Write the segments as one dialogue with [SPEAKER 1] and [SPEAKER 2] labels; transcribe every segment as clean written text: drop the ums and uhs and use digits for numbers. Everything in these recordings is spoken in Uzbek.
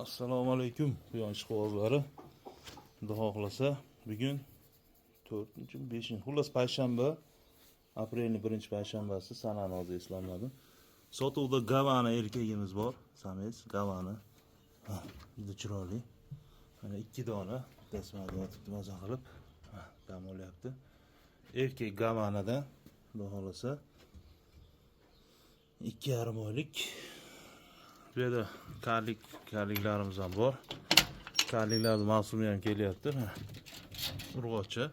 [SPEAKER 1] Assalomu alaykum quyosh quvozlari. Xudo xohlasa bugun 4-5, xullas payshanba, aprelning 1-payshanbasi sanani hozir eslamadim. Sotuvda Gavana erkagimiz bor, samets Gavana. Juda chiroyli. Mana 2 dona dasmada yotibdi maza qilib. Dam olyapti. Erkak Gavanadan xudo xohlasa 2,5 oylik. Bu yerda karliklarimiz ham bor. Karliklarning mavsumi ham kelyapti. Urg'ochi.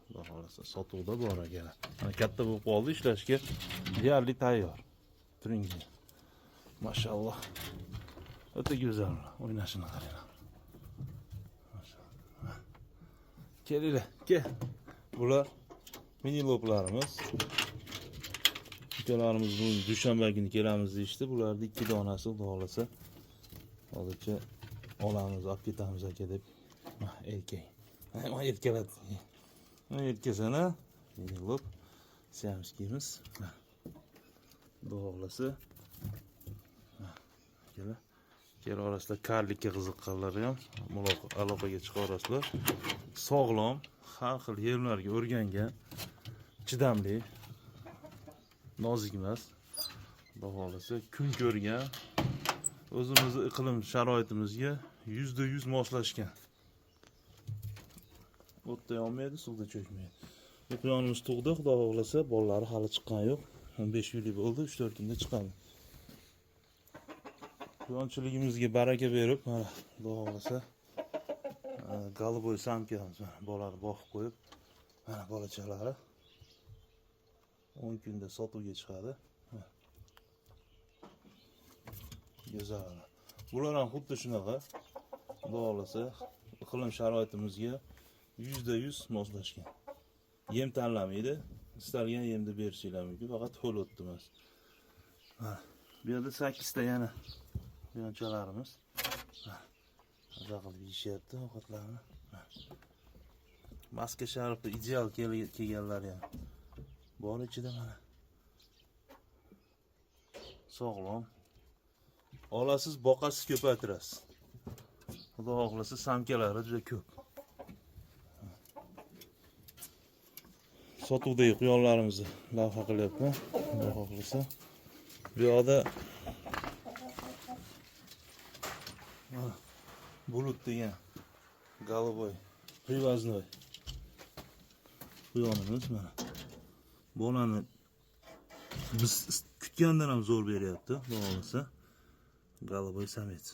[SPEAKER 1] Xudo xolasa sotuvda bor ekan. Mana katta bo'lib qoldi, ishlashga deyarli tayyor. Turingi. Mashalloh. O'ta go'zal o'ynashini qarang. Mashalloh. Kelinglar, kel. Bular mini loplarimiz. Ukalarimiz bu dushanba kuni kelamiz deyishdi. Bularning 2 donasi xudo xolasa hozircha olamiz, olib ketamiz aka deb. Erkak. Mana erkaladi. Mana erkasana. Mini lop. Siamskimiz. Xudo xolasa. Kelar orasida karlikka qiziqqanlar ham aloqaga chiqarasizlar. Sog'lom, har xil yerlarga o'rgangan, chidamli, nozik emas. Xudo xolasa kun ko'rgan, o'zimizning iqlim sharoitimizga %100 moslashgan. O'tda yonmaydi, suvda cho'kmaydi. Quyonimiz tug'di, xudo xolasa bolalari hali chiqqani yo'q. 15 yillik bo'ldi, 3-4 kunda chiqadi. Quyonchiligimizga baraka berib, mana xudo xolasa golubой samkamiz, bolani boqib qo'yib, mana bolachalari 10 kunda sotuvga chiqadi. Go'zal. Bular ham xuddi shunaqa. Xudo xolasa iqlim sharoitimizga %100 moslashgan. Yem tanlamaydi. Istalgan yemni berishinglar mumkin, faqat ho'l o'tdi emas. Bu yerda 8 ta yana quyonchalarimiz. Maza qilib yeyishyapti ovqatlarni. Maska sharifda ideal kelganlar ham bor ichida mana. Sog'lom. Olasiz, boqasiz, ko'paytirasiz. Xudo xohlasa samkalari juda ko'p. Sotuvdagi quyonlarimizni lavha qilyapman. Xudo xohlasa. Bu yoqda bulut degan голубой привозной quyonimiz mana. Bolani biz kutgandan ham zo'r beryapti, xudo xolasa. Голубой samets.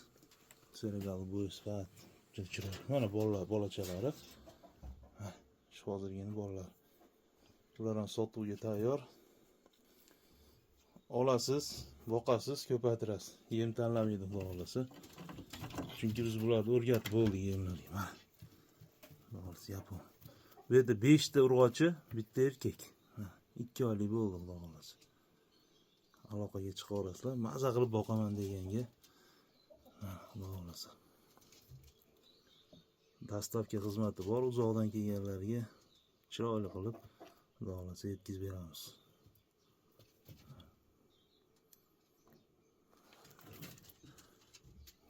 [SPEAKER 1] Sera голубой sifat. Juda chiroyli. Mana bolalar, bolachalari. Shu hozirgina bolalar. Bular ham sotuvga tayyor. Olasiz, boqasiz, ko'paytirasiz. Yem tanlamaydi xudo xolasa. Chunki biz bularni o'rgatib bo'ldik yemlarga. Mana. Xudo yapon. Bu yerda 5 ta urg'ochi, bitta erkak. 2 oylik bo'ldi xudo xolasa. Aloqaga chiqaverasizlar. Maza qilib boqaman deganga. Xudo xolasa. Dastavka xizmati bor, uzoqdan kelganlarga chiroyli qilib xudo xolasa yetkazib beramiz.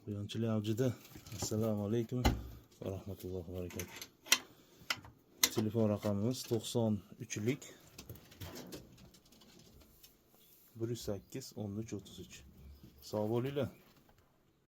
[SPEAKER 1] Quyonchilik avjida. Assalomu alaykum va rahmatullohi va barakatuh. Telefon raqamimiz 93lik 108 13 33. Sog' bo'linglar.